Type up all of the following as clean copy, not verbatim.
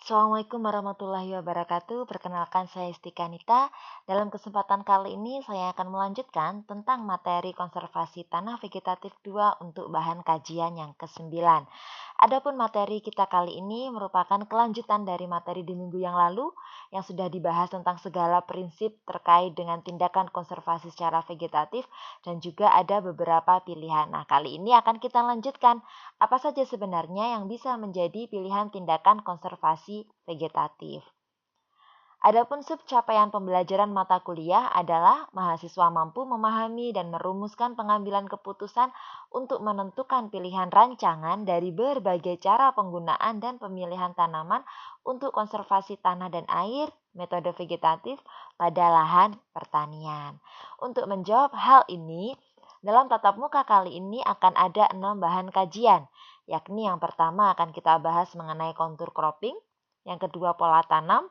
Assalamualaikum warahmatullahi wabarakatuh. Perkenalkan saya Isti Kanita. Dalam kesempatan kali ini saya akan melanjutkan tentang materi konservasi tanah vegetatif 2 untuk bahan kajian yang ke-9. Adapun materi kita kali ini merupakan kelanjutan dari materi di minggu yang lalu yang sudah dibahas tentang segala prinsip terkait dengan tindakan konservasi secara vegetatif dan juga ada beberapa pilihan. Nah, kali ini akan kita lanjutkan apa saja sebenarnya yang bisa menjadi pilihan tindakan konservasi vegetatif. Adapun subcapaian pembelajaran mata kuliah adalah mahasiswa mampu memahami dan merumuskan pengambilan keputusan untuk menentukan pilihan rancangan dari berbagai cara penggunaan dan pemilihan tanaman untuk konservasi tanah dan air, metode vegetatif pada lahan pertanian. Untuk menjawab hal ini, dalam tatap muka kali ini akan ada 6 bahan kajian, yakni yang pertama akan kita bahas mengenai kontur cropping, yang kedua pola tanam,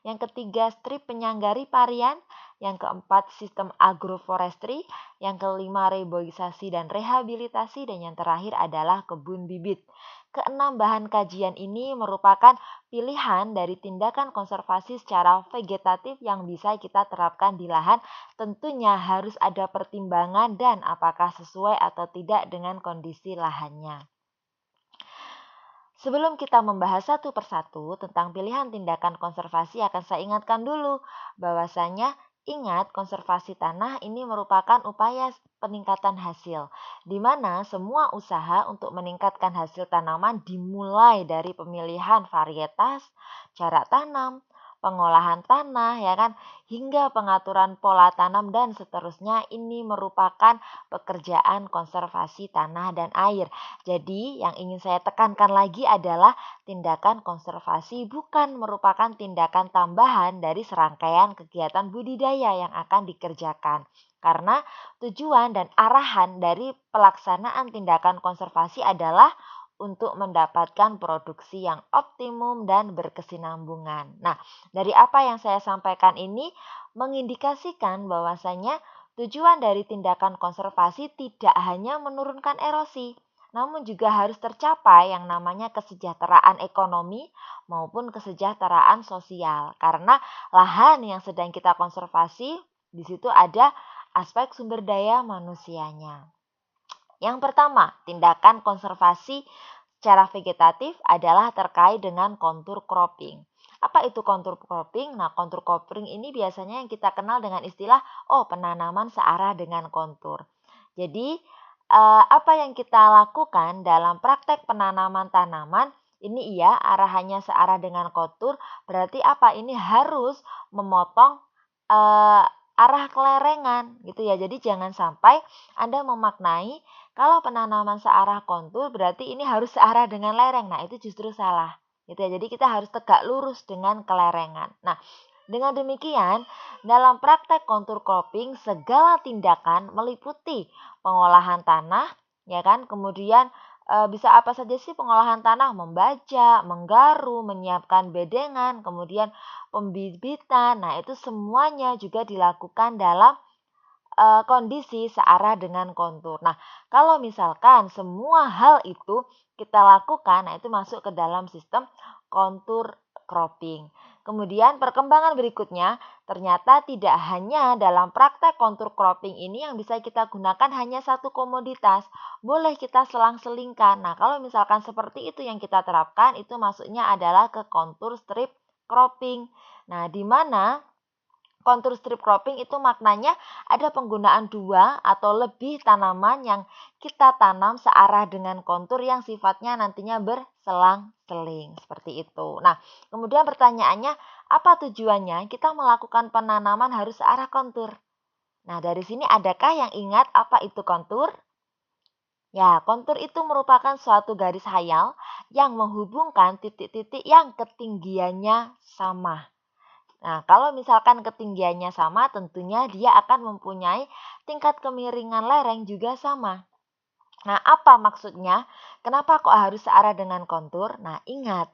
yang ketiga strip penyangga riparian, yang keempat sistem agroforestry, yang kelima reboisasi dan rehabilitasi, dan yang terakhir adalah kebun bibit. Keenam bahan kajian ini merupakan pilihan dari tindakan konservasi secara vegetatif yang bisa kita terapkan di lahan. Tentunya harus ada pertimbangan dan apakah sesuai atau tidak dengan kondisi lahannya. Sebelum kita membahas satu persatu tentang pilihan tindakan konservasi, akan saya ingatkan dulu bahwasanya ingat konservasi tanah ini merupakan upaya peningkatan hasil, di mana semua usaha untuk meningkatkan hasil tanaman dimulai dari pemilihan varietas, cara tanam, pengolahan tanah, ya kan, hingga pengaturan pola tanam dan seterusnya. Ini merupakan pekerjaan konservasi tanah dan air. Jadi, yang ingin saya tekankan lagi adalah tindakan konservasi bukan merupakan tindakan tambahan dari serangkaian kegiatan budidaya yang akan dikerjakan. Karena tujuan dan arahan dari pelaksanaan tindakan konservasi adalah untuk mendapatkan produksi yang optimum dan berkesinambungan. Nah, dari apa yang saya sampaikan ini mengindikasikan bahwasanya tujuan dari tindakan konservasi tidak hanya menurunkan erosi, namun juga harus tercapai yang namanya kesejahteraan ekonomi maupun kesejahteraan sosial. Karena lahan yang sedang kita konservasi, di situ ada aspek sumber daya manusianya. Yang pertama, tindakan konservasi secara vegetatif adalah terkait dengan kontur cropping. Apa itu kontur cropping? Nah, kontur cropping ini biasanya yang kita kenal dengan istilah penanaman searah dengan kontur. Jadi, apa yang kita lakukan dalam praktek penanaman tanaman ini arahannya searah dengan kontur, berarti apa? Ini harus memotong eh, arah kelerengan gitu ya. Jadi jangan sampai Anda memaknai kalau penanaman searah kontur berarti ini harus searah dengan lereng. Nah, itu justru salah. Gitu ya. Jadi kita harus tegak lurus dengan kelerengan. Nah, dengan demikian, dalam praktek kontur cropping segala tindakan meliputi pengolahan tanah, ya kan? Kemudian bisa apa saja sih pengolahan tanah? Membajak, menggaru, menyiapkan bedengan, kemudian pembibitan. Nah, itu semuanya juga dilakukan dalam kondisi searah dengan kontur. Nah, kalau misalkan semua hal itu kita lakukan, nah itu masuk ke dalam sistem kontur cropping. Kemudian perkembangan berikutnya, ternyata tidak hanya dalam praktek kontur cropping ini yang bisa kita gunakan hanya satu komoditas. Boleh kita selang-selingkan. Nah, kalau misalkan seperti itu yang kita terapkan, itu masuknya adalah ke kontur strip cropping. Nah, di mana kontur strip cropping itu maknanya ada penggunaan 2 atau lebih tanaman yang kita tanam searah dengan kontur yang sifatnya nantinya berselang-seling seperti itu. Nah, kemudian pertanyaannya, apa tujuannya kita melakukan penanaman harus searah kontur? Nah, dari sini adakah yang ingat apa itu kontur? Ya, kontur itu merupakan suatu garis hayal yang menghubungkan titik-titik yang ketinggiannya sama. Nah, kalau misalkan ketinggiannya sama, tentunya dia akan mempunyai tingkat kemiringan lereng juga sama. Nah, apa maksudnya? Kenapa kok harus searah dengan kontur? Nah, ingat,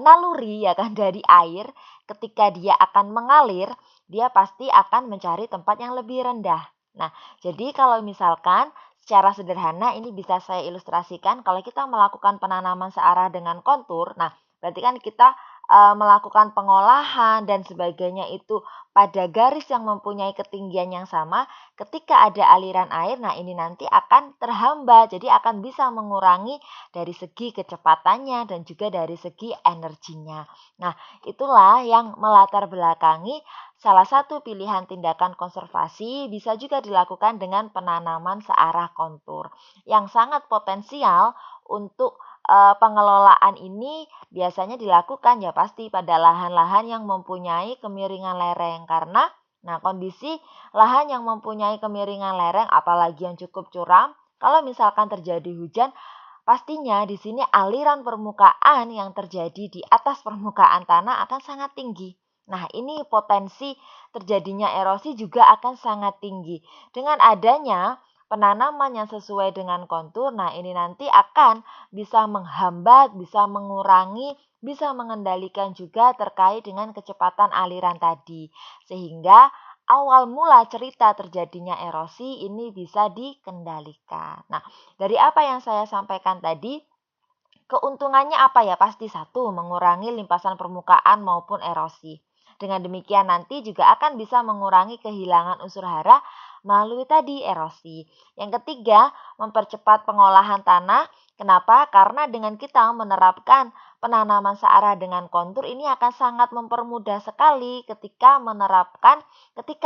naluri ya kan dari air ketika dia akan mengalir, dia pasti akan mencari tempat yang lebih rendah. Nah, jadi kalau misalkan secara sederhana ini bisa saya ilustrasikan kalau kita melakukan penanaman searah dengan kontur. Nah, Berarti kan kita melakukan pengolahan dan sebagainya itu pada garis yang mempunyai ketinggian yang sama, ketika ada aliran air, nah ini nanti akan terhambat, jadi akan bisa mengurangi dari segi kecepatannya dan juga dari segi energinya. Nah, itulah yang melatar belakangi salah satu pilihan tindakan konservasi bisa juga dilakukan dengan penanaman searah kontur yang sangat potensial untuk pengelolaan ini biasanya dilakukan ya pasti pada lahan-lahan yang mempunyai kemiringan lereng karena kondisi lahan yang mempunyai kemiringan lereng apalagi yang cukup curam, kalau misalkan terjadi hujan pastinya di sini aliran permukaan yang terjadi di atas permukaan tanah akan sangat tinggi. Nah, ini potensi terjadinya erosi juga akan sangat tinggi. Dengan adanya penanaman yang sesuai dengan kontur, nah ini nanti akan bisa menghambat, bisa mengurangi, bisa mengendalikan juga terkait dengan kecepatan aliran tadi. Sehingga awal mula cerita terjadinya erosi ini bisa dikendalikan. Nah, dari apa yang saya sampaikan tadi, keuntungannya apa ya? Pasti satu, mengurangi limpasan permukaan maupun erosi. Dengan demikian nanti juga akan bisa mengurangi kehilangan unsur hara melalui tadi erosi. Yang ketiga, mempercepat pengolahan tanah. Kenapa? Karena dengan kita menerapkan penanaman searah dengan kontur ini akan sangat mempermudah sekali ketika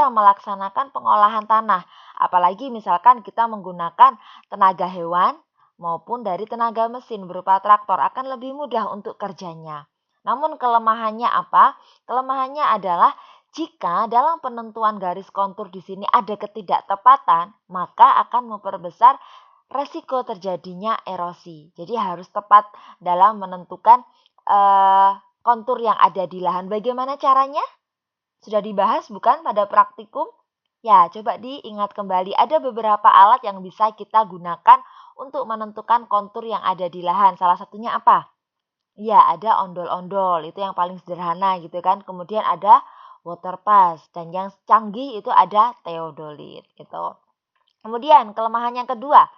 melaksanakan pengolahan tanah. Apalagi misalkan kita menggunakan tenaga hewan maupun dari tenaga mesin berupa traktor akan lebih mudah untuk kerjanya. Namun kelemahannya apa? Kelemahannya adalah jika dalam penentuan garis kontur di sini ada ketidaktepatan, maka akan memperbesar resiko terjadinya erosi. Jadi harus tepat dalam menentukan kontur yang ada di lahan. Bagaimana caranya? Sudah dibahas bukan pada praktikum? Ya, coba diingat kembali. Ada beberapa alat yang bisa kita gunakan untuk menentukan kontur yang ada di lahan. Salah satunya apa? Ya, ada ondol-ondol, itu yang paling sederhana gitu kan. Kemudian ada water pass dan yang canggih itu ada theodolit gitu. Kemudian kelemahan yang kedua,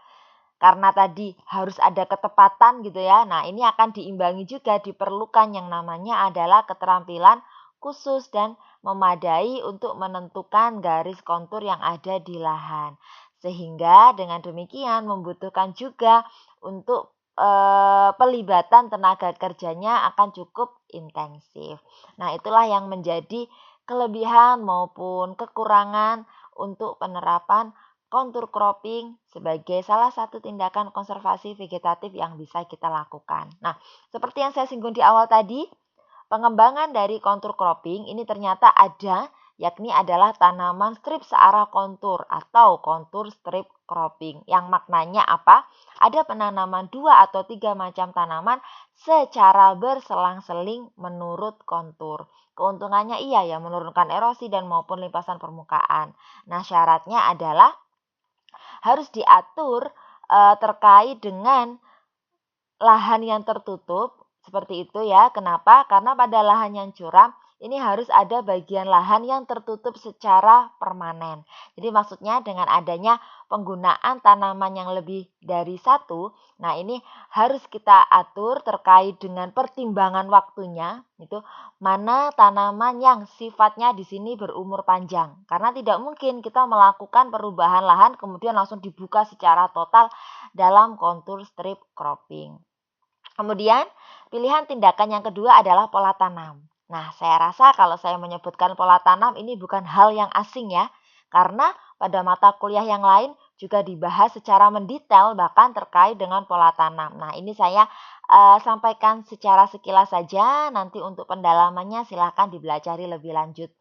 karena tadi harus ada ketepatan gitu ya. Nah, ini akan diimbangi juga diperlukan yang namanya adalah keterampilan khusus dan memadai untuk menentukan garis kontur yang ada di lahan. Sehingga dengan demikian membutuhkan juga untuk pelibatan tenaga kerjanya akan cukup intensif. Nah, itulah yang menjadi kelebihan maupun kekurangan untuk penerapan contour cropping sebagai salah satu tindakan konservasi vegetatif yang bisa kita lakukan. Nah, seperti yang saya singgung di awal tadi, pengembangan dari contour cropping ini ternyata ada, yakni adalah tanaman strip searah kontur atau contour strip cropping. Yang maknanya apa? Ada penanaman 2 atau 3 macam tanaman secara berselang-seling menurut kontur. Keuntungannya iya ya, menurunkan erosi dan maupun limpasan permukaan. Nah, syaratnya adalah harus diatur terkait dengan lahan yang tertutup seperti itu ya. Kenapa? Karena pada lahan yang curam ini harus ada bagian lahan yang tertutup secara permanen. Jadi maksudnya dengan adanya penggunaan tanaman yang lebih dari satu, nah ini harus kita atur terkait dengan pertimbangan waktunya, itu mana tanaman yang sifatnya di sini berumur panjang. Karena tidak mungkin kita melakukan perubahan lahan kemudian langsung dibuka secara total dalam kontur strip cropping. Kemudian, pilihan tindakan yang kedua adalah pola tanam. Nah, saya rasa kalau saya menyebutkan pola tanam ini bukan hal yang asing ya, karena pada mata kuliah yang lain juga dibahas secara mendetail bahkan terkait dengan pola tanam. Nah, ini saya sampaikan secara sekilas saja, nanti untuk pendalamannya silahkan dipelajari lebih lanjut.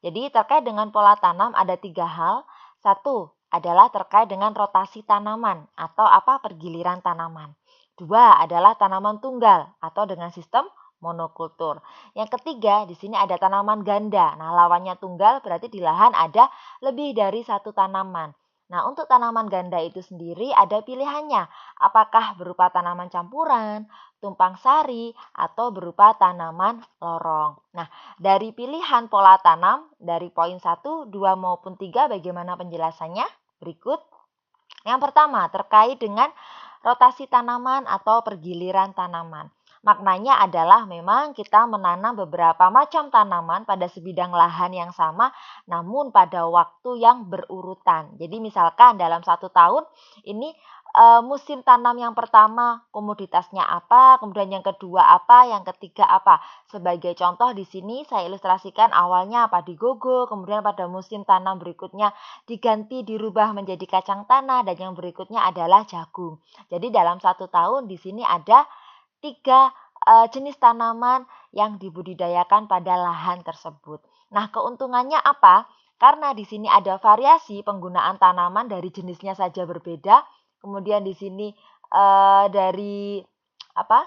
Jadi terkait dengan pola tanam ada 3 hal. Satu adalah terkait dengan rotasi tanaman atau pergiliran tanaman. Dua adalah tanaman tunggal atau dengan sistem monokultur. Yang ketiga di sini ada tanaman ganda. Nah, lawannya tunggal berarti di lahan ada lebih dari satu tanaman. Nah, untuk tanaman ganda itu sendiri ada pilihannya. Apakah berupa tanaman campuran, tumpang sari, atau berupa tanaman lorong. Nah, dari pilihan pola tanam dari poin 1, 2 maupun 3 bagaimana penjelasannya? Berikut. Yang pertama terkait dengan rotasi tanaman atau pergiliran tanaman. Maknanya adalah memang kita menanam beberapa macam tanaman pada sebidang lahan yang sama, namun pada waktu yang berurutan. Jadi misalkan dalam 1 tahun ini musim tanam yang pertama komoditasnya apa, kemudian yang kedua apa, yang ketiga apa. Sebagai contoh di sini saya ilustrasikan awalnya padi gogo, kemudian pada musim tanam berikutnya diganti dirubah menjadi kacang tanah dan yang berikutnya adalah jagung. Jadi dalam 1 tahun di sini ada 3 jenis tanaman yang dibudidayakan pada lahan tersebut. Nah, keuntungannya apa? Karena di sini ada variasi penggunaan tanaman dari jenisnya saja berbeda, kemudian di sini dari apa?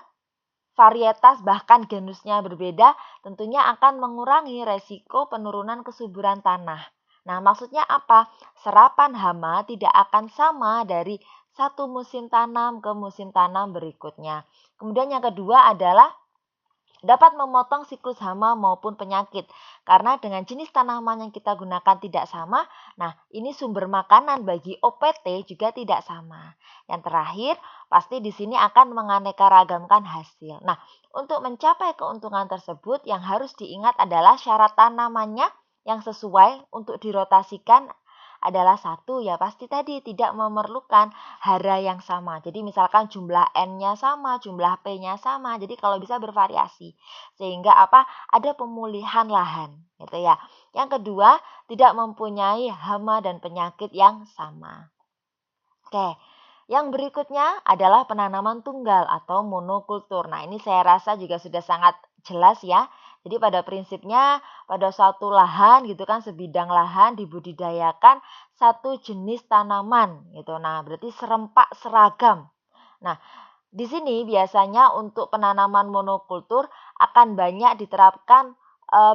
Varietas bahkan genusnya berbeda, tentunya akan mengurangi resiko penurunan kesuburan tanah. Nah, maksudnya apa? Serapan hama tidak akan sama dari satu musim tanam ke musim tanam berikutnya. Kemudian yang kedua adalah dapat memotong siklus hama maupun penyakit. Karena dengan jenis tanaman yang kita gunakan tidak sama, nah ini sumber makanan bagi OPT juga tidak sama. Yang terakhir, pasti di sini akan menganeka-ragamkan hasil. Nah, untuk mencapai keuntungan tersebut yang harus diingat adalah syarat tanamannya yang sesuai untuk dirotasikan adalah satu ya pasti tadi tidak memerlukan hara yang sama. Jadi misalkan jumlah N-nya sama, jumlah P-nya sama. Jadi kalau bisa bervariasi. Sehingga apa? Ada pemulihan lahan gitu ya. Yang kedua, tidak mempunyai hama dan penyakit yang sama. Oke. Yang berikutnya adalah penanaman tunggal atau monokultur. Nah, ini saya rasa juga sudah sangat jelas ya. Jadi pada prinsipnya pada suatu lahan gitu kan sebidang lahan dibudidayakan satu jenis tanaman gitu. Nah, berarti serempak seragam. Nah, di sini biasanya untuk penanaman monokultur akan banyak diterapkan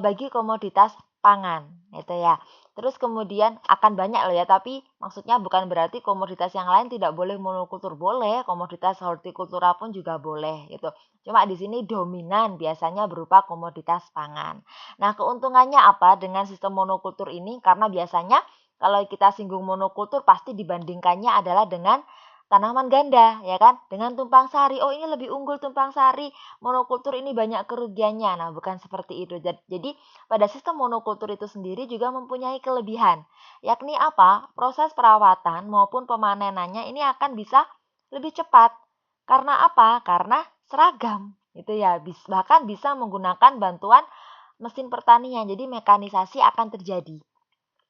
bagi komoditas pangan gitu ya. Terus kemudian akan banyak loh ya, tapi maksudnya bukan berarti komoditas yang lain tidak boleh monokultur, boleh, komoditas hortikultura pun juga boleh gitu. Cuma di sini dominan biasanya berupa komoditas pangan. Nah, keuntungannya apa dengan sistem monokultur ini? Karena biasanya kalau kita singgung monokultur pasti dibandingkannya adalah dengan tanaman ganda ya kan, dengan tumpang sari. Oh, ini lebih unggul tumpang sari, monokultur ini banyak kerugiannya. Nah, bukan seperti itu. Jadi pada sistem monokultur itu sendiri juga mempunyai kelebihan, yakni apa? Proses perawatan maupun pemanenannya ini akan bisa lebih cepat. Karena apa? Karena seragam gitu ya. Bahkan bisa menggunakan bantuan mesin pertanian. Jadi mekanisasi akan terjadi.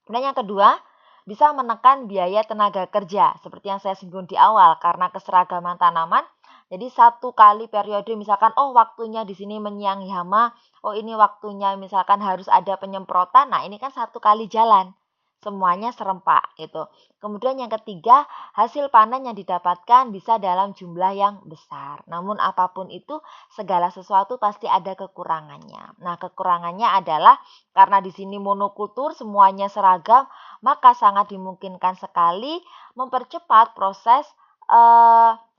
Dan yang kedua, bisa menekan biaya tenaga kerja seperti yang saya singgung di awal karena keseragaman tanaman. Jadi satu kali periode misalkan waktunya di sini menyiangi hama, ini waktunya misalkan harus ada penyemprotan. Nah, ini kan satu kali jalan. Semuanya serempak gitu. Kemudian yang ketiga, hasil panen yang didapatkan bisa dalam jumlah yang besar. Namun apapun itu, segala sesuatu pasti ada kekurangannya. Nah, kekurangannya adalah karena di sini monokultur semuanya seragam, maka sangat dimungkinkan sekali mempercepat proses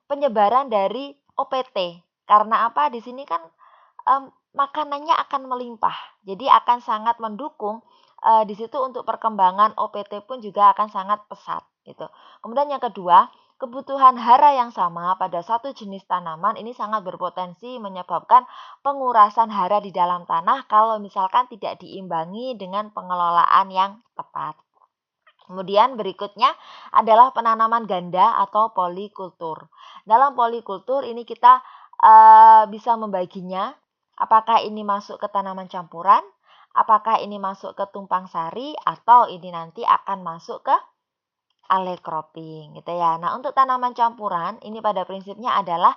penyebaran dari OPT. Karena apa? Di sini kan makanannya akan melimpah. Jadi akan sangat mendukung di situ untuk perkembangan OPT pun juga akan sangat pesat gitu. Kemudian yang kedua, kebutuhan hara yang sama pada satu jenis tanaman ini sangat berpotensi menyebabkan pengurasan hara di dalam tanah kalau misalkan tidak diimbangi dengan pengelolaan yang tepat. Kemudian berikutnya adalah penanaman ganda atau polikultur. Dalam polikultur ini kita bisa membaginya, apakah ini masuk ke tanaman campuran, apakah ini masuk ke tumpang sari, atau ini nanti akan masuk ke alley-cropping gitu ya. Nah, untuk tanaman campuran ini pada prinsipnya adalah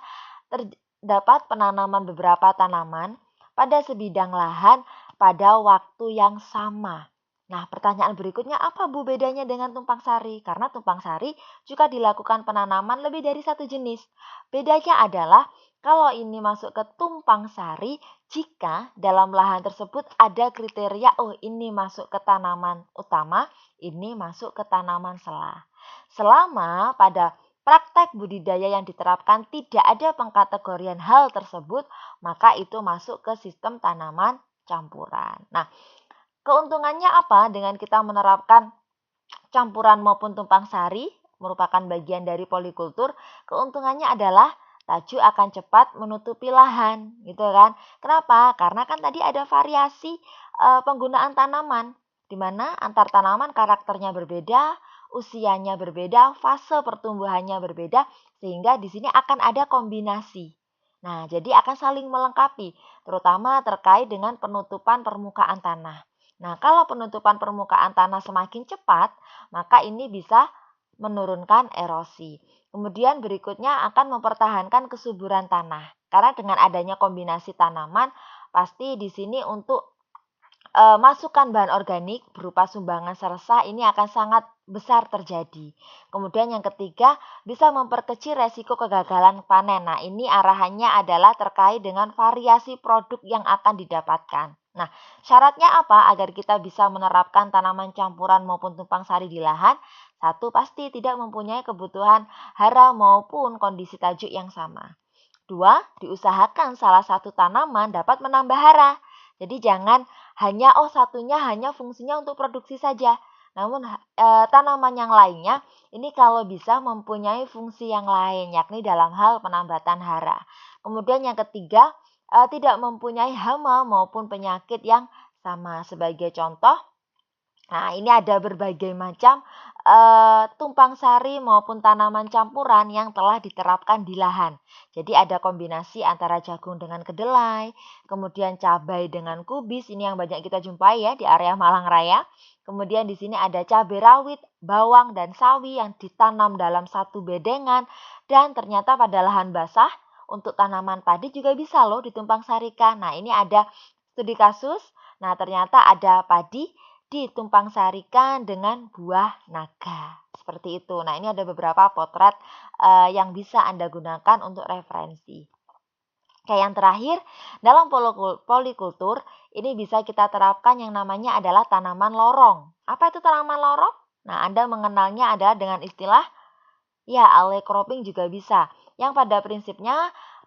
terdapat penanaman beberapa tanaman pada sebidang lahan pada waktu yang sama. Nah, pertanyaan berikutnya apa Bu bedanya dengan tumpang sari? Karena tumpang sari juga dilakukan penanaman lebih dari satu jenis. Bedanya adalah kalau ini masuk ke tumpang sari jika dalam lahan tersebut ada kriteria ini masuk ke tanaman utama, ini masuk ke tanaman selah. Selama pada praktek budidaya yang diterapkan tidak ada pengkategorian hal tersebut, maka itu masuk ke sistem tanaman campuran. Nah, keuntungannya apa dengan kita menerapkan campuran maupun tumpang sari merupakan bagian dari polikultur? Keuntungannya adalah tajuk akan cepat menutupi lahan, gitu kan. Kenapa? Karena kan tadi ada variasi penggunaan tanaman, di mana antar tanaman karakternya berbeda, usianya berbeda, fase pertumbuhannya berbeda, sehingga di sini akan ada kombinasi. Nah, jadi akan saling melengkapi, terutama terkait dengan penutupan permukaan tanah. Nah, kalau penutupan permukaan tanah semakin cepat, maka ini bisa menurunkan erosi. Kemudian berikutnya akan mempertahankan kesuburan tanah. Karena dengan adanya kombinasi tanaman, pasti di sini untuk masukan bahan organik berupa sumbangan seresa ini akan sangat besar terjadi. Kemudian yang ketiga, bisa memperkecil resiko kegagalan panen. Nah, ini arahannya adalah terkait dengan variasi produk yang akan didapatkan. Nah, syaratnya apa agar kita bisa menerapkan tanaman campuran maupun tumpang sari di lahan? Satu, pasti tidak mempunyai kebutuhan hara maupun kondisi tajuk yang sama. Dua, diusahakan salah satu tanaman dapat menambah hara. Jadi jangan hanya satunya hanya fungsinya untuk produksi saja. Namun tanaman yang lainnya ini kalau bisa mempunyai fungsi yang lain yakni dalam hal penambatan hara. Kemudian yang ketiga, tidak mempunyai hama maupun penyakit yang sama. Sebagai contoh, nah, ini ada berbagai macam tumpang sari maupun tanaman campuran yang telah diterapkan di lahan. Jadi ada kombinasi antara jagung dengan kedelai, kemudian cabai dengan kubis, ini yang banyak kita jumpai ya di area Malang Raya. Kemudian di sini ada cabai rawit, bawang, dan sawi yang ditanam dalam satu bedengan. Dan ternyata pada lahan basah, untuk tanaman padi juga bisa loh ditumpang sarikan. Nah, ini ada studi kasus. Nah, ternyata ada padi ditumpang sarikan dengan buah naga. Seperti itu. Nah, ini ada beberapa potret yang bisa Anda gunakan untuk referensi. Oke, yang terakhir, dalam polikultur, ini bisa kita terapkan yang namanya adalah tanaman lorong. Apa itu tanaman lorong? Nah, Anda mengenalnya adalah dengan istilah, ya, alley cropping juga bisa. Yang pada prinsipnya,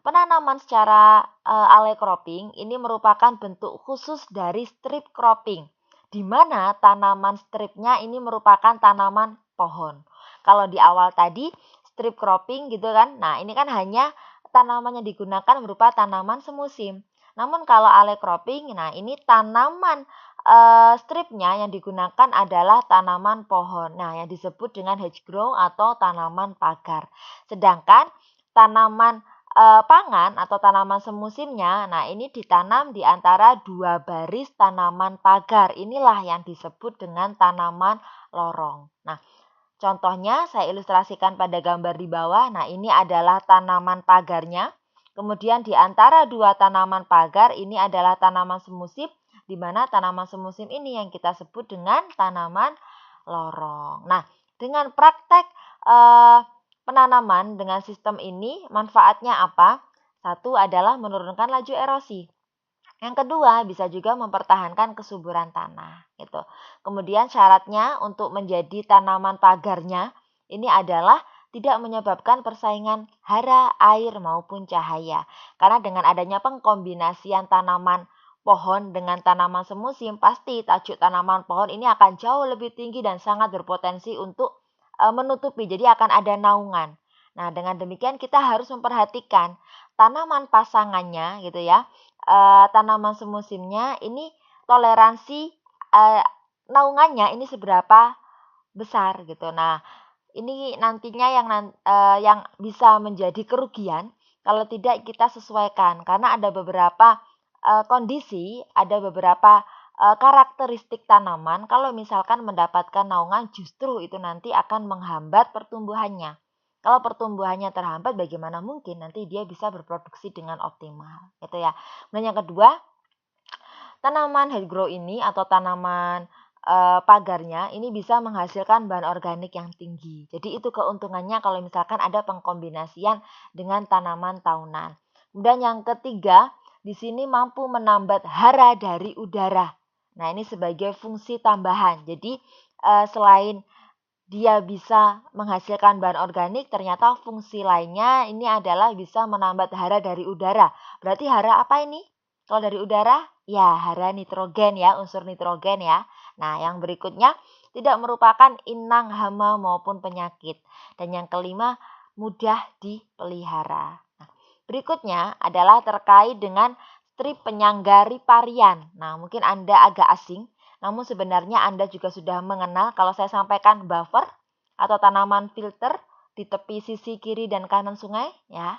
penanaman secara alley cropping ini merupakan bentuk khusus dari strip cropping, di mana tanaman stripnya ini merupakan tanaman pohon. Kalau di awal tadi strip cropping gitu kan, nah ini kan hanya tanaman yang digunakan berupa tanaman semusim. Namun kalau alley cropping, nah ini tanaman stripnya yang digunakan adalah tanaman pohon. Nah, yang disebut dengan hedgerow atau tanaman pagar. Sedangkan tanaman pangan atau tanaman semusimnya, nah ini ditanam di antara dua baris tanaman pagar. Inilah yang disebut dengan tanaman lorong. Nah, contohnya saya ilustrasikan pada gambar di bawah. Nah, ini adalah tanaman pagarnya. Kemudian di antara dua tanaman pagar ini adalah tanaman semusim, di mana tanaman semusim ini yang kita sebut dengan tanaman lorong. Nah, dengan praktek penanaman dengan sistem ini, manfaatnya apa? Satu adalah menurunkan laju erosi. Yang kedua, bisa juga mempertahankan kesuburan tanah, gitu. Kemudian syaratnya untuk menjadi tanaman pagarnya ini adalah tidak menyebabkan persaingan hara, air maupun cahaya. Karena dengan adanya pengkombinasian tanaman pohon dengan tanaman semusim, pasti tajuk tanaman pohon ini akan jauh lebih tinggi dan sangat berpotensi untuk menutupi. Jadi akan ada naungan. Nah, dengan demikian kita harus memperhatikan tanaman pasangannya gitu ya. Tanaman semusimnya ini toleransi naungannya ini seberapa besar gitu. Nah, ini nantinya yang bisa menjadi kerugian kalau tidak kita sesuaikan, karena ada beberapa kondisi, ada beberapa karakteristik tanaman kalau misalkan mendapatkan naungan justru itu nanti akan menghambat pertumbuhannya. Kalau pertumbuhannya terhambat, bagaimana mungkin nanti dia bisa berproduksi dengan optimal, gitu ya. Dan yang kedua, tanaman hedgerow ini atau tanaman pagarnya ini bisa menghasilkan bahan organik yang tinggi. Jadi itu keuntungannya kalau misalkan ada pengkombinasian dengan tanaman tahunan. Kemudian yang ketiga, di sini mampu menambat hara dari udara. Nah, ini sebagai fungsi tambahan. Jadi selain dia bisa menghasilkan bahan organik, ternyata fungsi lainnya ini adalah bisa menambat hara dari udara. Berarti hara apa ini? Kalau dari udara, ya hara nitrogen ya, unsur nitrogen ya. Nah, yang berikutnya tidak merupakan inang, hama maupun penyakit. Dan yang kelima, mudah dipelihara. Nah, Berikutnya adalah terkait dengan strip penyangga riparian. Nah, mungkin Anda agak asing, namun sebenarnya Anda juga sudah mengenal kalau saya sampaikan buffer atau tanaman filter di tepi sisi kiri dan kanan sungai, ya.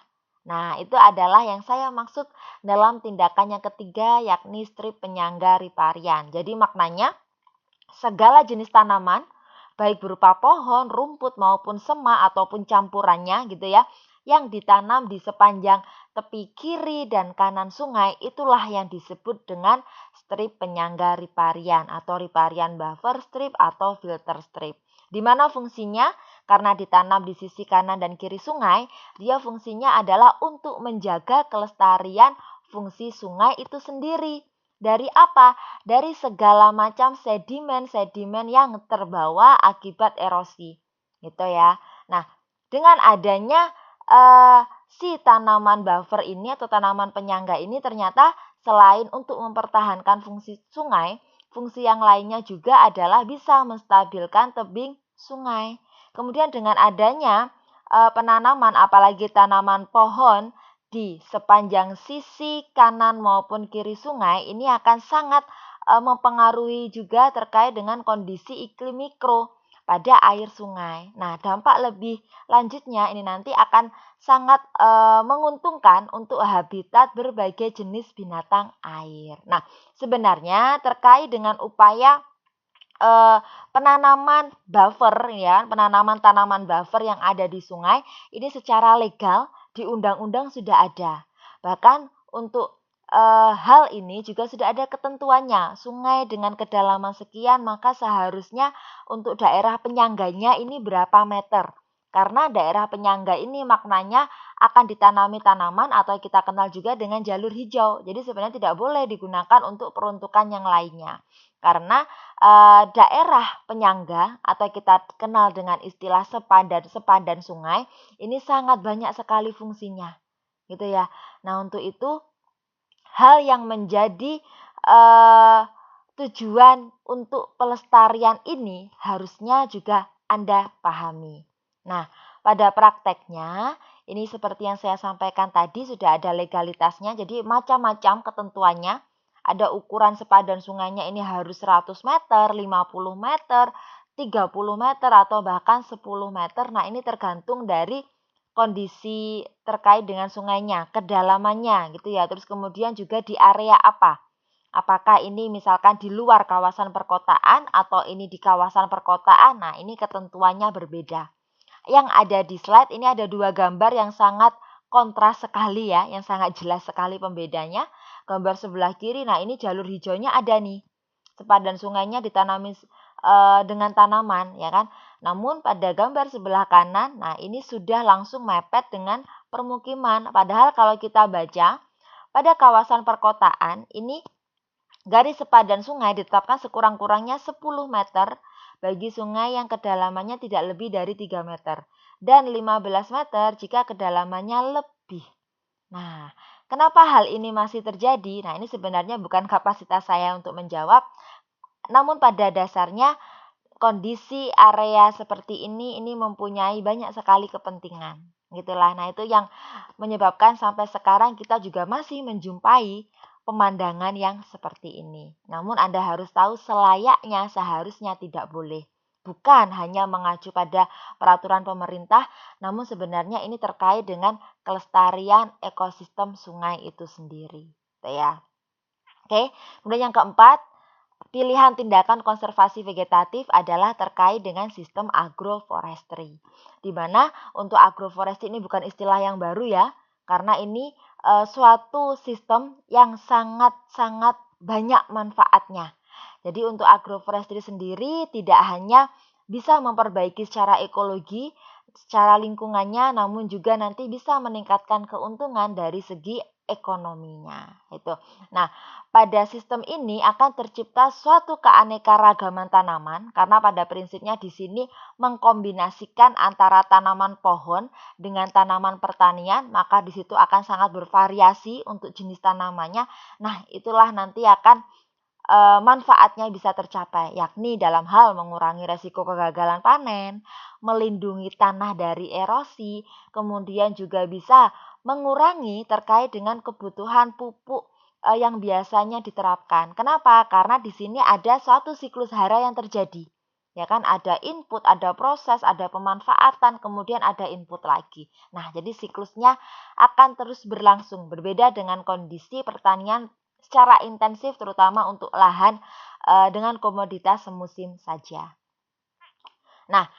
Nah, itu adalah yang saya maksud dalam tindakan yang ketiga, yakni strip penyangga riparian. Jadi maknanya segala jenis tanaman, baik berupa pohon, rumput maupun semak ataupun campurannya gitu ya, yang ditanam di sepanjang tepi kiri dan kanan sungai, itulah yang disebut dengan strip penyangga riparian atau riparian buffer strip atau filter strip. Di mana fungsinya? Karena ditanam di sisi kanan dan kiri sungai, dia fungsinya adalah untuk menjaga kelestarian fungsi sungai itu sendiri. Dari apa? Dari segala macam sedimen-sedimen yang terbawa akibat erosi. Gitu ya. Nah, dengan adanya si tanaman buffer ini atau tanaman penyangga ini ternyata selain untuk mempertahankan fungsi sungai, fungsi yang lainnya juga adalah bisa menstabilkan tebing sungai. Kemudian dengan adanya penanaman apalagi tanaman pohon di sepanjang sisi kanan maupun kiri sungai ini akan sangat mempengaruhi juga terkait dengan kondisi iklim mikro pada air sungai. Nah, dampak lebih lanjutnya ini nanti akan sangat menguntungkan untuk habitat berbagai jenis binatang air. Nah, sebenarnya terkait dengan upaya penanaman buffer ya, penanaman tanaman buffer yang ada di sungai ini secara legal di undang-undang sudah ada. Bahkan untuk hal ini juga sudah ada ketentuannya. Sungai dengan kedalaman sekian maka seharusnya untuk daerah penyangganya ini berapa meter. Karena daerah penyangga ini maknanya akan ditanami tanaman atau kita kenal juga dengan jalur hijau. Jadi sebenarnya tidak boleh digunakan untuk peruntukan yang lainnya. Karena daerah penyangga atau kita kenal dengan istilah sepadan sungai ini sangat banyak sekali fungsinya, gitu ya. Nah, untuk itu hal yang menjadi tujuan untuk pelestarian ini harusnya juga Anda pahami. Nah, pada prakteknya ini seperti yang saya sampaikan tadi sudah ada legalitasnya, jadi macam-macam ketentuannya. Ada ukuran sepadan sungainya ini harus 100 meter, 50 meter, 30 meter atau bahkan 10 meter. Nah, ini tergantung dari kondisi terkait dengan sungainya, kedalamannya gitu ya. Terus kemudian juga di area apa? Apakah ini misalkan di luar kawasan perkotaan atau ini di kawasan perkotaan? Nah, ini ketentuannya berbeda. Yang ada di slide ini ada dua gambar yang sangat kontras sekali ya, yang sangat jelas sekali pembedanya. Gambar sebelah kiri, nah ini jalur hijaunya ada nih. Sepadan sungainya ditanami dengan tanaman ya kan. Namun pada gambar sebelah kanan, nah ini sudah langsung mepet dengan permukiman. Padahal kalau kita baca pada kawasan perkotaan ini garis sepadan sungai ditetapkan sekurang-kurangnya 10 meter bagi sungai yang kedalamannya tidak lebih dari 3 meter dan 15 meter jika kedalamannya lebih. Nah, kenapa hal ini masih terjadi? Nah, ini sebenarnya bukan kapasitas saya untuk menjawab, namun pada dasarnya kondisi area seperti ini mempunyai banyak sekali kepentingan. Gitulah. Nah, itu yang menyebabkan sampai sekarang kita juga masih menjumpai pemandangan yang seperti ini. Namun Anda harus tahu selayaknya seharusnya tidak boleh. Bukan hanya mengacu pada peraturan pemerintah, namun sebenarnya ini terkait dengan kelestarian ekosistem sungai itu sendiri. Gitu ya. Oke, kemudian yang keempat, pilihan tindakan konservasi vegetatif adalah terkait dengan sistem agroforestry. Di mana untuk agroforestry ini bukan istilah yang baru ya, karena ini suatu sistem yang sangat-sangat banyak manfaatnya. Jadi untuk agroforestry sendiri tidak hanya bisa memperbaiki secara ekologi, secara lingkungannya, namun juga nanti bisa meningkatkan keuntungan dari segi ekonominya. Itu. Nah, pada sistem ini akan tercipta suatu keanekaragaman tanaman karena pada prinsipnya di sini mengkombinasikan antara tanaman pohon dengan tanaman pertanian, maka di situ akan sangat bervariasi untuk jenis tanamannya. Nah, itulah nanti akan manfaatnya bisa tercapai, yakni dalam hal mengurangi resiko kegagalan panen, melindungi tanah dari erosi, kemudian juga bisa mengurangi terkait dengan kebutuhan pupuk yang biasanya diterapkan. Kenapa? Karena di sini ada suatu siklus hara yang terjadi. Ya kan, ada input, ada proses, ada pemanfaatan, kemudian ada input lagi. Nah, jadi siklusnya akan terus berlangsung, berbeda dengan kondisi pertanian secara intensif terutama untuk lahan dengan komoditas semusim saja. Nah,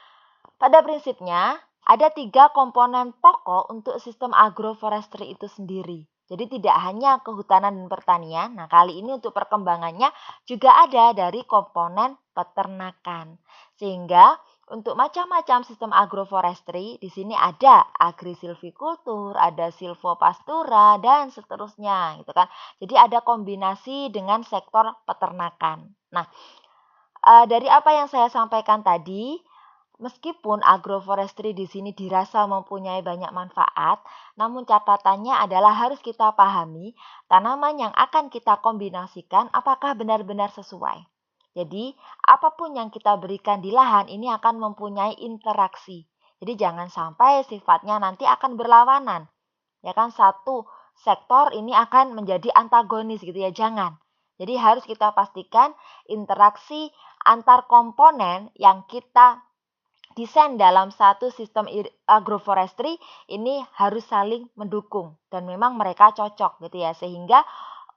pada prinsipnya ada 3 komponen pokok untuk sistem agroforestry itu sendiri. Jadi tidak hanya kehutanan dan pertanian, nah kali ini untuk perkembangannya juga ada dari komponen peternakan. Sehingga untuk macam-macam sistem agroforestry di sini ada agrisilvikultur, ada silvopastura dan seterusnya gitu kan. Jadi ada kombinasi dengan sektor peternakan. Nah, dari apa yang saya sampaikan tadi, meskipun agroforestry di sini dirasa mempunyai banyak manfaat, namun catatannya adalah harus kita pahami tanaman yang akan kita kombinasikan apakah benar-benar sesuai. Jadi, apapun yang kita berikan di lahan ini akan mempunyai interaksi. Jadi jangan sampai sifatnya nanti akan berlawanan. Ya kan, satu sektor ini akan menjadi antagonis gitu ya, jangan. Jadi harus kita pastikan interaksi antar komponen yang kita desain dalam satu sistem agroforestry ini harus saling mendukung dan memang mereka cocok gitu ya, sehingga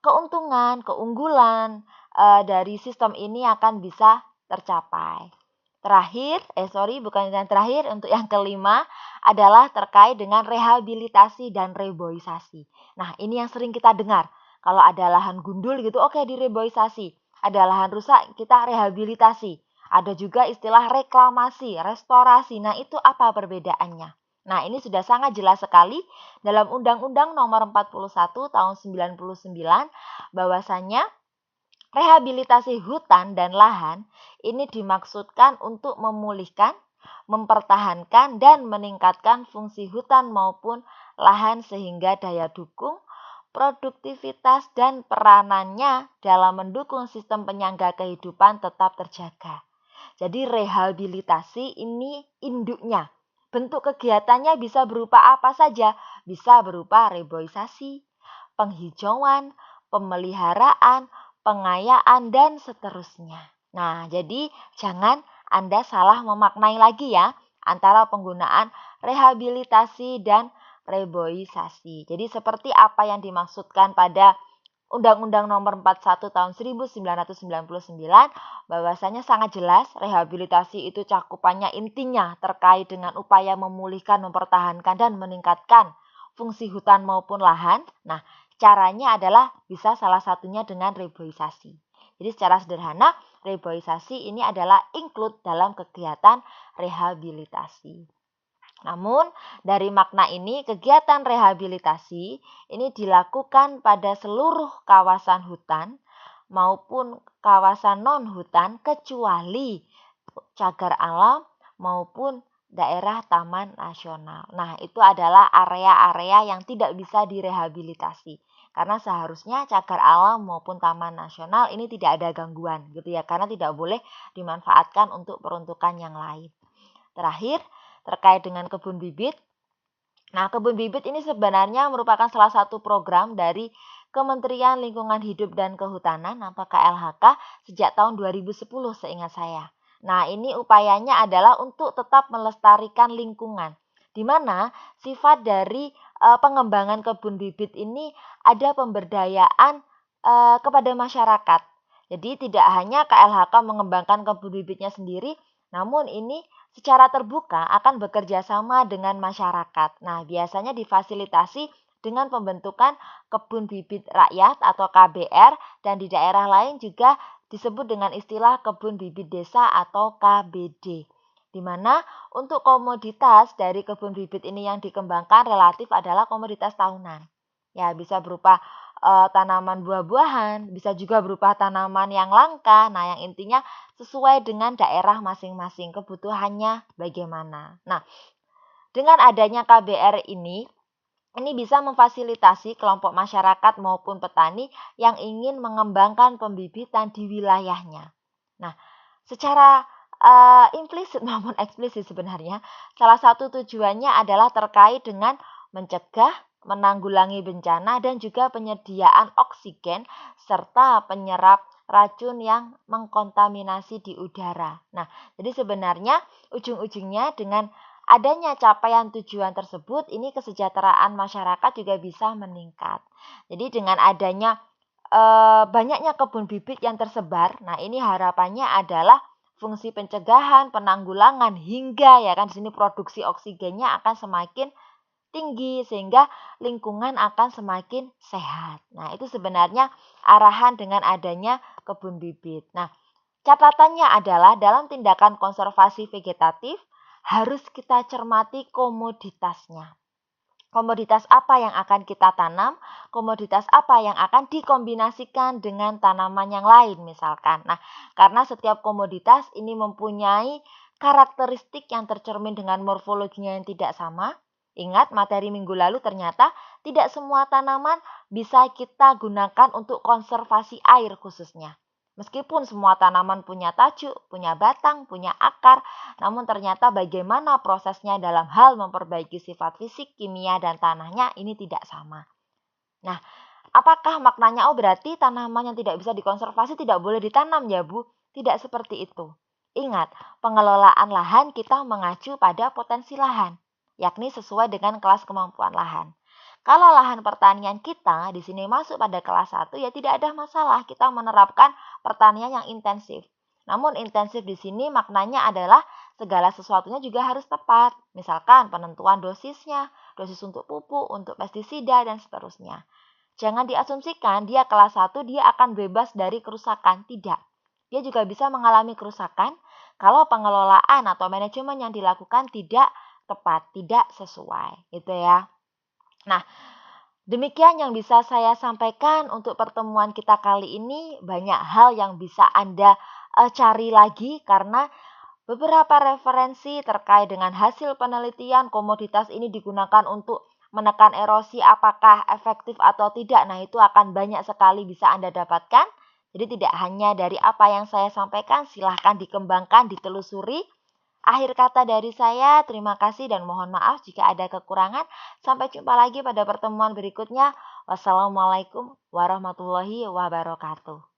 keuntungan, keunggulan dari sistem ini akan bisa tercapai. Terakhir, bukan yang terakhir, untuk yang kelima adalah terkait dengan rehabilitasi dan reboisasi. Nah, ini yang sering kita dengar. Kalau ada lahan gundul gitu, oke, direboisasi. Ada lahan rusak, kita rehabilitasi. Ada juga istilah reklamasi, restorasi. Nah, itu apa perbedaannya? Nah, ini sudah sangat jelas sekali dalam Undang-Undang Nomor 41 Tahun 99 bahwasanya rehabilitasi hutan dan lahan ini dimaksudkan untuk memulihkan, mempertahankan, dan meningkatkan fungsi hutan maupun lahan sehingga daya dukung, produktivitas, dan peranannya dalam mendukung sistem penyangga kehidupan tetap terjaga. Jadi rehabilitasi ini induknya. Bentuk kegiatannya bisa berupa apa saja? Bisa berupa reboisasi, penghijauan, pemeliharaan, pengayaan, dan seterusnya. Nah, jadi jangan Anda salah memaknai lagi ya antara penggunaan rehabilitasi dan reboisasi. Jadi seperti apa yang dimaksudkan pada Undang-Undang Nomor 41 Tahun 1999 bahwasanya sangat jelas rehabilitasi itu cakupannya intinya terkait dengan upaya memulihkan, mempertahankan, dan meningkatkan fungsi hutan maupun lahan. Nah, caranya adalah bisa salah satunya dengan reboisasi. Jadi secara sederhana, reboisasi ini adalah include dalam kegiatan rehabilitasi. Namun, dari makna ini, kegiatan rehabilitasi ini dilakukan pada seluruh kawasan hutan maupun kawasan non-hutan kecuali cagar alam maupun daerah taman nasional. Nah, itu adalah area-area yang tidak bisa direhabilitasi. Karena seharusnya cagar alam maupun taman nasional ini tidak ada gangguan gitu ya, karena tidak boleh dimanfaatkan untuk peruntukan yang lain. Terakhir, terkait dengan kebun bibit. Nah, kebun bibit ini sebenarnya merupakan salah satu program dari Kementerian Lingkungan Hidup dan Kehutanan atau KLHK sejak tahun 2010 seingat saya. Nah, ini upayanya adalah untuk tetap melestarikan lingkungan, di mana sifat dari pengembangan kebun bibit ini ada pemberdayaan kepada masyarakat. Jadi tidak hanya KLHK mengembangkan kebun bibitnya sendiri, namun ini secara terbuka akan bekerja sama dengan masyarakat. Nah, biasanya difasilitasi dengan pembentukan kebun bibit rakyat atau KBR, dan di daerah lain juga disebut dengan istilah kebun bibit desa atau KBD. Di mana untuk komoditas dari kebun bibit ini yang dikembangkan relatif adalah komoditas tahunan. Ya, bisa berupa tanaman buah-buahan, bisa juga berupa tanaman yang langka. Nah, yang intinya sesuai dengan daerah masing-masing, kebutuhannya bagaimana. Nah, dengan adanya KBR ini, Ini bisa memfasilitasi kelompok masyarakat maupun petani yang ingin mengembangkan pembibitan di wilayahnya. Nah, secara implisit maupun eksplisit sebenarnya, salah satu tujuannya adalah terkait dengan mencegah, menanggulangi bencana, dan juga penyediaan oksigen serta penyerap racun yang mengkontaminasi di udara. Nah, jadi sebenarnya ujung-ujungnya dengan adanya capaian tujuan tersebut, ini kesejahteraan masyarakat juga bisa meningkat. Jadi dengan adanya banyaknya kebun bibit yang tersebar, nah ini harapannya adalah fungsi pencegahan, penanggulangan hingga ya kan di sini produksi oksigennya akan semakin tinggi sehingga lingkungan akan semakin sehat. Nah, itu sebenarnya arahan dengan adanya kebun bibit. Nah, catatannya adalah dalam tindakan konservasi vegetatif harus kita cermati komoditasnya. Komoditas apa yang akan kita tanam, komoditas apa yang akan dikombinasikan dengan tanaman yang lain misalkan. Nah, karena setiap komoditas ini mempunyai karakteristik yang tercermin dengan morfologinya yang tidak sama. Ingat materi minggu lalu ternyata tidak semua tanaman bisa kita gunakan untuk konservasi air khususnya. Meskipun semua tanaman punya tajuk, punya batang, punya akar, namun ternyata bagaimana prosesnya dalam hal memperbaiki sifat fisik, kimia, dan tanahnya ini tidak sama. Nah, apakah maknanya berarti tanaman yang tidak bisa dikonservasi tidak boleh ditanam ya Bu? Tidak seperti itu. Ingat, pengelolaan lahan kita mengacu pada potensi lahan, yakni sesuai dengan kelas kemampuan lahan. Kalau lahan pertanian kita di sini masuk pada kelas 1 ya tidak ada masalah kita menerapkan pertanian yang intensif. Namun intensif di sini maknanya adalah segala sesuatunya juga harus tepat. Misalkan penentuan dosisnya, dosis untuk pupuk, untuk pestisida dan seterusnya. Jangan diasumsikan dia kelas 1 dia akan bebas dari kerusakan, tidak. Dia juga bisa mengalami kerusakan kalau pengelolaan atau manajemen yang dilakukan tidak tepat, tidak sesuai, gitu ya. Nah, demikian yang bisa saya sampaikan untuk pertemuan kita kali ini. Banyak hal yang bisa Anda cari lagi karena beberapa referensi terkait dengan hasil penelitian komoditas ini digunakan untuk menekan erosi apakah efektif atau tidak. Nah, itu akan banyak sekali bisa Anda dapatkan. Jadi tidak hanya dari apa yang saya sampaikan, silahkan dikembangkan, ditelusuri. Akhir kata dari saya, terima kasih dan mohon maaf jika ada kekurangan. Sampai jumpa lagi pada pertemuan berikutnya. Wassalamualaikum warahmatullahi wabarakatuh.